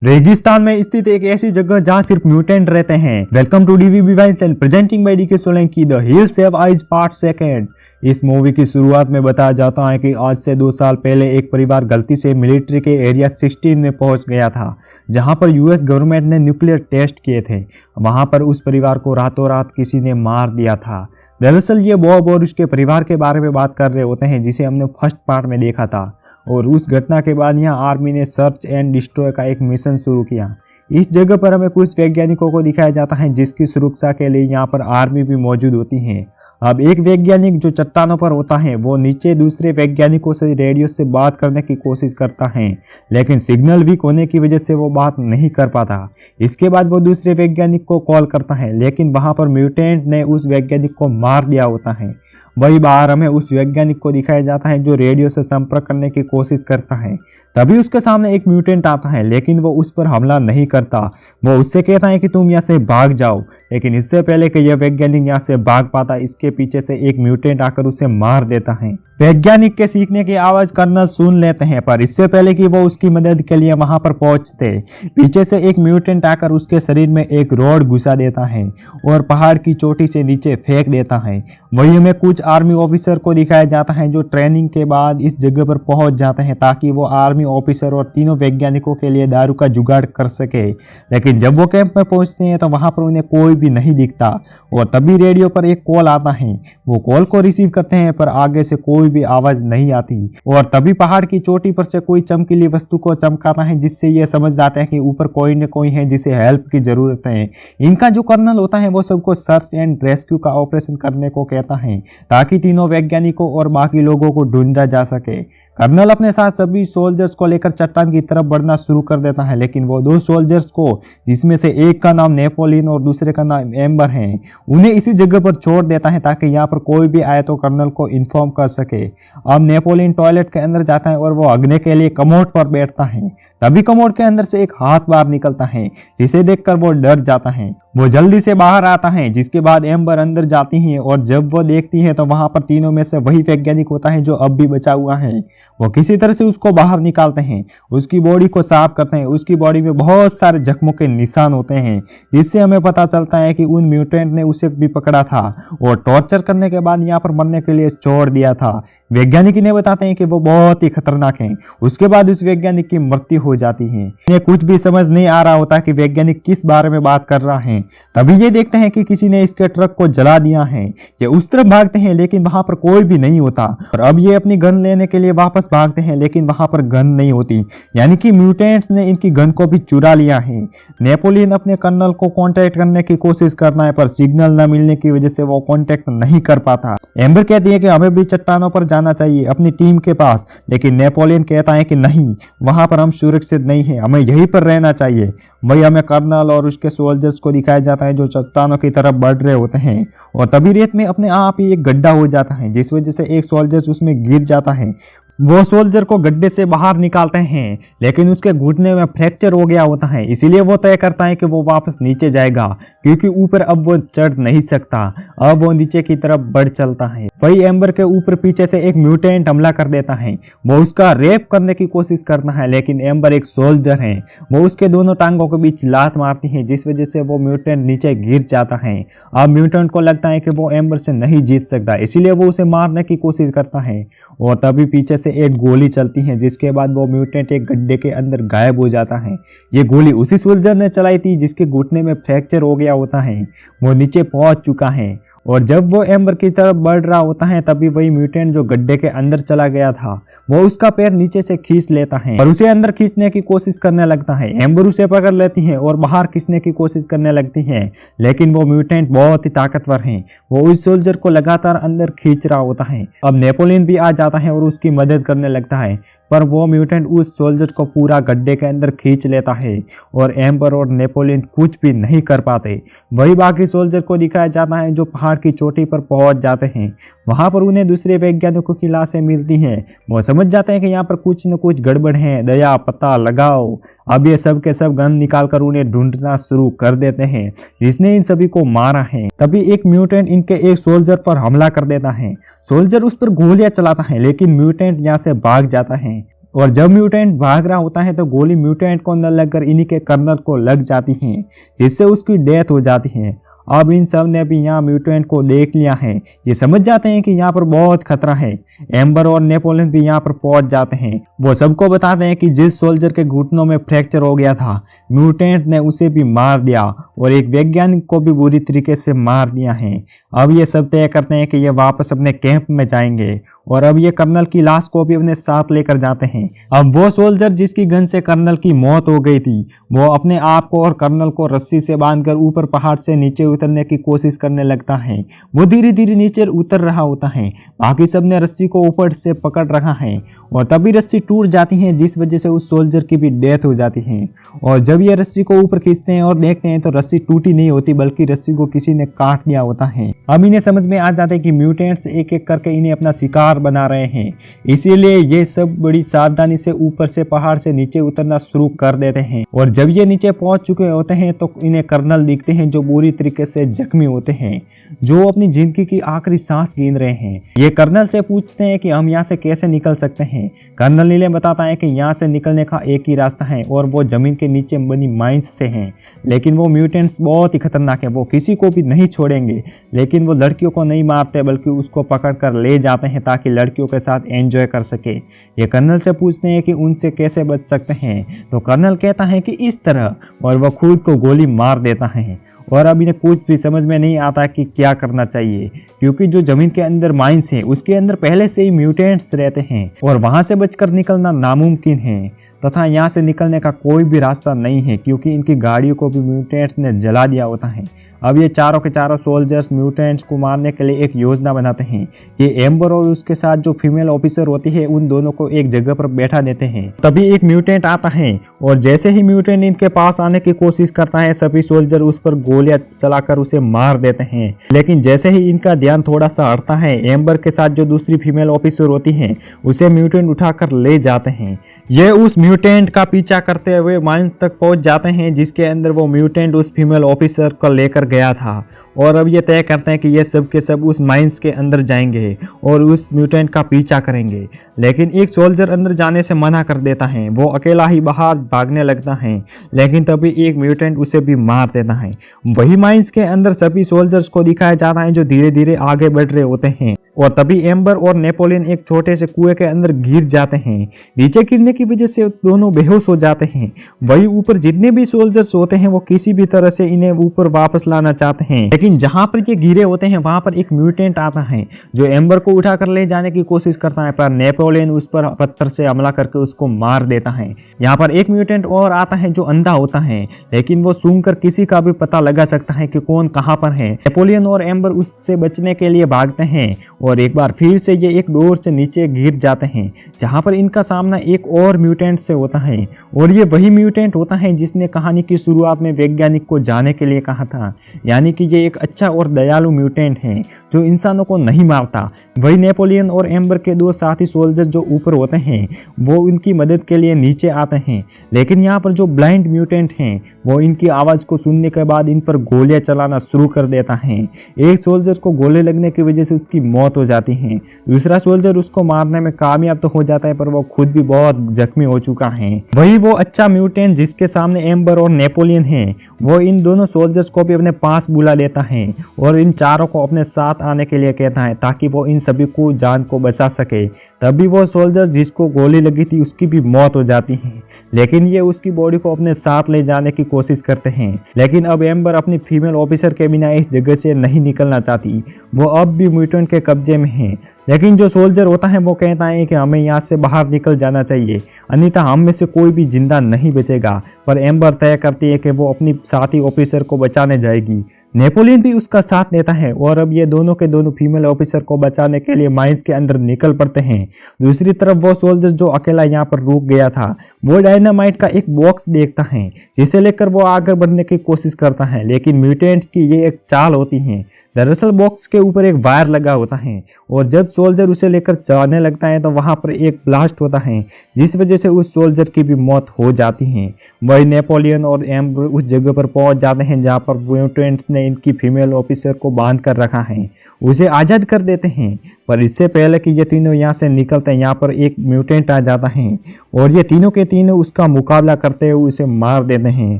रेगिस्तान में स्थित एक ऐसी जगह जहां सिर्फ म्यूटेंट रहते हैं। Welcome to DVB vines and presenting by DK Solanki the hills have eyes part second. इस मूवी की शुरुआत में बताया जाता है कि आज से 2 साल पहले एक परिवार गलती से मिलिट्री के एरिया 16 में पहुंच गया था, जहां पर यूएस गवर्नमेंट ने न्यूक्लियर टेस्ट किए थे। वहां पर उस परिवार को रातों रात किसी ने मार दिया था। दरअसल ये बॉब और उसके परिवार के बारे में बात कर रहे होते हैं, जिसे हमने फर्स्ट पार्ट में देखा था। और उस घटना के बाद यहाँ आर्मी ने सर्च एंड डिस्ट्रॉय का एक मिशन शुरू किया। इस जगह पर हमें कुछ वैज्ञानिकों को दिखाया जाता है, जिसकी सुरक्षा के लिए यहाँ पर आर्मी भी मौजूद होती है। अब एक वैज्ञानिक जो चट्टानों पर होता है, वो नीचे दूसरे वैज्ञानिकों से रेडियो से बात करने की कोशिश करता है, लेकिन सिग्नल वीक होने की वजह से वो बात नहीं कर पाता। इसके बाद वो दूसरे वैज्ञानिक को कॉल करता है, लेकिन वहां पर म्यूटेंट ने उस वैज्ञानिक को मार दिया होता है। वही बाहर हमें उस वैज्ञानिक को दिखाया जाता है जो रेडियो से संपर्क करने की कोशिश करता है। तभी उसके सामने एक म्यूटेंट आता है, लेकिन वो उस पर हमला नहीं करता। वो उससे कहता है कि तुम यहाँ से भाग जाओ, लेकिन इससे पहले कि यह वैज्ञानिक यहाँ से भाग पाता, इसके पीछे से एक म्यूटेंट आकर उसे मार देता है। वैज्ञानिक के सीखने की आवाज कर्नल सुन लेते हैं, पर इससे पहले कि वो उसकी मदद के लिए वहां पर पहुंचते, पीछे से एक म्यूटेंट आकर उसके शरीर में एक रॉड घुसा देता है और पहाड़ की चोटी से नीचे फेंक देता है। वही हमें कुछ आर्मी ऑफिसर को दिखाया जाता है जो ट्रेनिंग के बाद इस जगह पर पहुंच जाते हैं, ताकि वो आर्मी ऑफिसर और तीनों वैज्ञानिकों के लिए दारू का जुगाड़ कर सके। लेकिन जब वो कैंप में पहुंचते हैं तो वहां पर उन्हें कोई भी नहीं दिखता, और तभी रेडियो पर एक कॉल आता है। वो कॉल को रिसीव करते हैं, पर आगे से कोई भी आवाज नहीं आती। और तभी पहाड़ की चोटी पर से कोई चमकीली वस्तु को चमकाता है, जिससे ये समझ जाते हैं कि ऊपर कोई न कोई है जिसे हेल्प की जरूरत है। इनका जो कर्नल होता है वो सबको सर्च एंड रेस्क्यू का ऑपरेशन करने को कहता है, ताकि तीनों वैज्ञानिकों और बाकी लोगों को ढूंढा जा सके। कर्नल अपने साथ सभी सोल्जर्स को लेकर चट्टान की तरफ बढ़ना शुरू कर देता है, लेकिन वो 2 सोल्जर्स को, जिसमें से एक का नाम नेपोलियन और दूसरे का नाम एम्बर है, उन्हें इसी जगह पर छोड़ देता है ताकि यहाँ पर कोई भी आए तो कर्नल को इन्फॉर्म कर सके। अब नेपोलियन टॉयलेट के अंदर जाता है और वो अगने के लिए कमोड पर बैठता है। तभी कमोड के अंदर से एक हाथ बाहर निकलता है, जिसे देखकर वो डर जाता है। वो जल्दी से बाहर आता है, जिसके बाद एम्बर अंदर जाती है, और जब वो देखती है तो वहां पर तीनों में से वही वैज्ञानिक होता है जो अब भी बचा हुआ है। वो किसी तरह से उसको बाहर निकालते हैं, उसकी बॉडी को साफ करते हैं। उसकी बॉडी में बहुत सारे जख्मों के निशान होते हैं, जिससे हमें पता चलता है कि उन म्यूटेंट ने उसे भी पकड़ा था और टॉर्चर करने के बाद यहाँ पर मरने के लिए छोड़ दिया था। वैज्ञानिक इन्हें बताते हैं कि वो बहुत ही खतरनाक हैं। उसके बाद उस वैज्ञानिक की मृत्यु हो जाती है। इन्हें कुछ भी समझ नहीं आ रहा होता कि वैज्ञानिक किस बारे में बात कर रहा है। तभी ये देखते हैं कि किसी ने इसके ट्रक को जला दिया है। ये उस तरफ भागते हैं, लेकिन वहां पर कोई भी नहीं होता। और अब ये अपनी गन लेने के लिए वापस भागते हैं, लेकिन वहां पर गन नहीं होती, यानी कि म्यूटेंट्स ने इनकी गन को भी चुरा लिया है। नेपोलियन अपने कर्नल को कांटेक्ट करने की कोशिश करना है, पर सिग्नल न मिलने की वजह से वो कांटेक्ट नहीं कर पाता। एम्बर कहती है कि हमें भी चट्टानों पर जाना चाहिए अपनी टीम के पास, लेकिन नेपोलियन कहता है कि नहीं, वहां पर हम सुरक्षित नहीं है, हमें यहीं पर रहना चाहिए। वही हमें कर्नल और उसके सोल्जर्स को दिखाया जाता है जो चट्टानों की तरफ बढ़ रहे होते हैं। और तभी रेत में अपने आप ही एक गड्ढा हो जाता है, जिस वजह से एक सोल्जर उसमें गिर जाता है। वो सोल्जर को गड्ढे से बाहर निकालते हैं, लेकिन उसके घुटने में फ्रैक्चर हो गया होता है। इसीलिए वो तय करता है कि वो वापस नीचे जाएगा, क्योंकि ऊपर अब वो चढ़ नहीं सकता। अब वो नीचे की तरफ बढ़ चलता है। वही एम्बर के ऊपर पीछे से एक म्यूटेंट हमला कर देता है। वो उसका रेप करने की कोशिश करता है, लेकिन एम्बर एक सोल्जर है। वो उसके दोनों टांगों के बीच लात मारती है, जिस वजह से वो म्यूटेंट नीचे गिर जाता है। अब म्यूटेंट को लगता है कि वो एम्बर से नहीं जीत सकता, इसीलिए वो उसे मारने की कोशिश करता है। और तभी पीछे से एक गोली चलती है, जिसके बाद वो म्यूटेंट एक गड्ढे के अंदर गायब हो जाता है। ये गोली उसी सोल्जर ने चलाई थी जिसके घुटने में फ्रैक्चर हो गया होता है। वो नीचे पहुंच चुका है, और जब वो एम्बर की तरफ बढ़ रहा होता है, तभी वही म्यूटेंट जो गड्ढे के अंदर चला गया था, वो उसका पैर नीचे से खींच लेता है और उसे अंदर खींचने की कोशिश करने लगता है। एम्बर उसे पकड़ लेती है और बाहर खींचने की कोशिश करने लगती है, लेकिन वो म्यूटेंट बहुत ही ताकतवर है। वो उस सोल्जर को लगातार अंदर खींच रहा होता है। अब नेपोलियन भी आ जाता है और उसकी मदद करने लगता है, पर वो म्यूटेंट उस सोल्जर को पूरा गड्ढे के अंदर खींच लेता है, और एम्बर और नेपोलियन कुछ भी नहीं कर पाते। वही बाकी सोल्जर को दिखाया जाता है जो पहाड़ की चोटी पर पहुंच जाते हैं। वहां पर उन्हें दूसरे वैज्ञानिकों की लाशें मिलती हैं। वो समझ जाते हैं कि यहाँ पर कुछ न कुछ गड़बड़ है, दया पता लगाओ। अब ये सब के सब गन निकालकर उन्हें ढूंढना शुरू कर देते हैं, जिसने इन सभी को मारा है। तभी एक म्यूटेंट इनके एक सोल्जर पर हमला कर देता है। सोल्जर उस पर गोलियां चलाता है, लेकिन म्यूटेंट यहाँ से भाग जाता है। और जब म्यूटेंट भाग रहा होता है तो गोली म्यूटेंट को न लगकर इन्हीं के कर्नल को लग जाती है, जिससे उसकी डेथ हो जाती है। अब इन सब ने भी यहाँ म्यूटेंट को देख लिया है, ये समझ जाते हैं कि यहाँ पर बहुत खतरा है। एम्बर और नेपोलियन भी यहाँ पर पहुंच जाते हैं। वो सबको बताते हैं कि जिस सोल्जर के घुटनों में फ्रैक्चर हो गया था, म्यूटेंट ने उसे भी मार दिया और एक वैज्ञानिक को भी बुरी तरीके से मार दिया है। अब ये सब तय करते हैं कि ये वापस अपने कैंप में जाएंगे और अब ये कर्नल की लाश को भी अपने साथ लेकर जाते हैं। अब वो सोल्जर जिसकी गन से कर्नल की मौत हो गई थी, वो अपने आप को और कर्नल को रस्सी से बांधकर ऊपर पहाड़ से नीचे उतरने की कोशिश करने लगता है। वो धीरे धीरे नीचे उतर रहा होता है, बाकी सब ने रस्सी को ऊपर से पकड़ रखा है और तभी रस्सी टूट जाती है, जिस वजह से उस सोल्जर की भी डेथ हो जाती है। और जब ये रस्सी को ऊपर खींचते हैं और देखते हैं तो रस्सी टूटी नहीं होती, बल्कि रस्सी को किसी ने काट दिया होता है। अब इन्हें समझ में आ जाता है कि म्यूटेंट्स एक एक करके इन्हें अपना शिकार बना रहे हैं, इसीलिए ये सब बड़ी सावधानी से ऊपर से पहाड़ से नीचे उतरना शुरू कर देते हैं। और जब ये नीचे पहुंच चुके होते हैं तो इन्हें कर्नल दिखते हैं, जो बुरी तरीके से जख्मी होते हैं, जो अपनी जिंदगी की आखिरी सांस गिन रहे हैं। ये कर्नल से पूछते हैं कि हम यहाँ से कैसे निकल सकते हैं। कर्नल नीले बताता है कि यहाँ से निकलने का एक ही रास्ता है और वो जमीन के नीचे बनी माइंस से है। लेकिन वो म्यूटेंट्स बहुत ही खतरनाक है, वो किसी को भी नहीं छोड़ेंगे। लेकिन वो लड़कियों को नहीं मारते, बल्कि उसको पकड़ कर ले जाते हैं ताकि लड़कियों के साथ एंजॉय कर सके। ये कर्नल से पूछते हैं कि उनसे कैसे बच सकते हैं, तो कर्नल कहता है कि इस तरह, और वह खुद को गोली मार देता है। और अब इन्हें कुछ भी समझ में नहीं आता कि क्या करना चाहिए, क्योंकि जो जमीन के अंदर माइंस है उसके अंदर पहले से ही म्यूटेंट्स रहते हैं और वहां से बचकर निकलना नामुमकिन है तथा यहाँ से निकलने का कोई भी रास्ता नहीं है, क्योंकि इनकी गाड़ियों को भी म्यूटेंट्स ने जला दिया होता है। अब ये चारों के चारों सोल्जर्स म्यूटेंट्स को मारने के लिए एक योजना बनाते हैं। ये एम्बर और उसके साथ जो फीमेल ऑफिसर होती है, उन दोनों को एक जगह पर बैठा देते हैं। तभी एक म्यूटेंट आता है और जैसे ही म्यूटेंट इनके पास आने की कोशिश करता है, सभी सोल्जर उस पर गोलियां चलाकर उसे मार देते हैं। लेकिन जैसे ही इनका ध्यान थोड़ा सा हटता है, एम्बर के साथ जो दूसरी फीमेल ऑफिसर होती है उसे म्यूटेंट उठाकर ले जाते हैं। ये उस म्यूटेंट का पीछा करते हुए माइंस तक पहुंच जाते हैं, जिसके अंदर वो म्यूटेंट उस फीमेल ऑफिसर को लेकर गया था। और अब ये तय करते हैं कि ये सब के सब उस माइंस के अंदर जाएंगे और उस म्यूटेंट का पीछा करेंगे। लेकिन एक सोल्जर अंदर जाने से मना कर देता है, वो अकेला ही बाहर भागने लगता है। लेकिन तभी एक म्यूटेंट उसे भी मार देता है। वही माइंस के अंदर सभी सोल्जर्स को दिखाया जाता है जो धीरे धीरे आगे बढ़ रहे होते हैं। और तभी एम्बर और नेपोलियन एक छोटे से कुएं के अंदर गिर जाते हैं। नीचे गिरने की वजह से दोनों बेहोश हो जाते हैं। वही ऊपर जितने भी सोल्जर्स होते हैं वो किसी भी तरह से इन्हें ऊपर वापस लाना चाहते हैं। लेकिन जहां पर ये गिरे होते हैं वहां पर एक म्यूटेंट आता है जो एम्बर को उठाकर ले जाने की कोशिश करता है, पर नेपोलियन उस पर पत्थर से हमला करके उसको मार देता है। यहाँ पर एक म्यूटेंट और आता है जो अंधा होता है, लेकिन वो सूंघकर किसी का भी पता लगा सकता है कि कौन कहां पर है। नेपोलियन और एम्बर उससे बचने के लिए भागते हैं और एक बार फिर से ये एक डोर से नीचे गिर जाते हैं, जहां पर इनका सामना एक और म्यूटेंट से होता है। और ये वही म्यूटेंट होता है जिसने कहानी की शुरुआत में वैज्ञानिक को जाने के लिए कहा था, यानी कि ये एक अच्छा और दयालु म्यूटेंट है जो इंसानों को नहीं मारता। वही नेपोलियन और एम्बर के दो साथी सोल्जर जो ऊपर होते हैं वो उनकी मदद के लिए नीचे आते हैं। लेकिन यहाँ पर जो ब्लाइंड म्यूटेंट हैं वो इनकी आवाज़ को सुनने के बाद इन पर गोलियां चलाना शुरू कर देता है। एक सोल्जर को गोली लगने की वजह से उसकी मौत हो जाती है, दूसरा सोल्जर उसको मारने में कामयाब तो हो जाता है, पर वो खुद भी बहुत जख्मी हो चुका है। वही वो अच्छा म्यूटेंट जिसके सामने एम्बर और नेपोलियन है, वो इन दोनों सोल्जर्स को भी अपने पास बुला लेता है और इन चारों को अपने साथ आने के लिए कहता है ताकि वो इन सभी को जान को बचा सके। तभी वो सोल्जर जिसको गोली लगी थी उसकी भी मौत हो जाती है, लेकिन ये उसकी बॉडी को अपने साथ ले जाने की कोशिश करते हैं। लेकिन अब एम्बर अपनी फीमेल ऑफिसर के बिना इस जगह से नहीं निकलना चाहती, वो अब भी म्यूटेंट के कब्जे में है। लेकिन जो सोल्जर होता है वो कहता है कि हमें यहाँ से बाहर निकल जाना चाहिए, अन्यथा हम में से कोई भी जिंदा नहीं बचेगा। पर एम्बर तय करती है कि वो अपनी साथी ऑफिसर को बचाने जाएगी। नेपोलियन भी उसका साथ देता है और अब ये दोनों के दोनों फीमेल ऑफिसर को बचाने के लिए माइंस के अंदर निकल पड़ते हैं। दूसरी तरफ वो सोल्जर जो अकेला यहाँ पर रुक गया था वो डायनामाइट का एक बॉक्स देखता है जिसे लेकर वो आगे बढ़ने की कोशिश करता है, लेकिन म्यूटेंट की ये एक चाल होती है। दरअसल बॉक्स के ऊपर एक वायर लगा होता है और जब सोल्जर उसे लेकर चलाने लगता है तो वहां पर एक ब्लास्ट होता है जिस वजह से उस सोल्जर की भी मौत हो जाती है। वही नेपोलियन और एम्बर उस जगह पर पहुंच जाते हैं जहां पर म्यूटेंट्स ने इनकी फीमेल ऑफिसर को बांध कर रखा है, उसे आज़ाद कर देते हैं। पर इससे पहले कि ये तीनों यहाँ से निकलते हैं, यहाँ पर एक म्यूटेंट आ जाता है और ये तीनों के तीनों उसका मुकाबला करते हुए उसे मार देते हैं।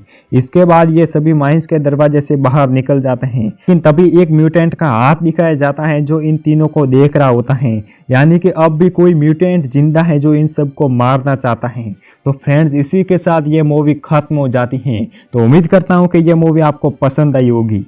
इसके बाद ये सभी माइंस के दरवाजे से बाहर निकल जाते हैं, लेकिन तभी एक म्यूटेंट का हाथ दिखाया जाता है जो इन तीनों को देख रहा होता है, यानी कि अब भी कोई म्यूटेंट जिंदा है जो इन सबको मारना चाहता है। तो फ्रेंड्स, इसी के साथ ये मूवी खत्म हो जाती है। तो उम्मीद करता हूँ कि ये मूवी आपको पसंद आई होगी।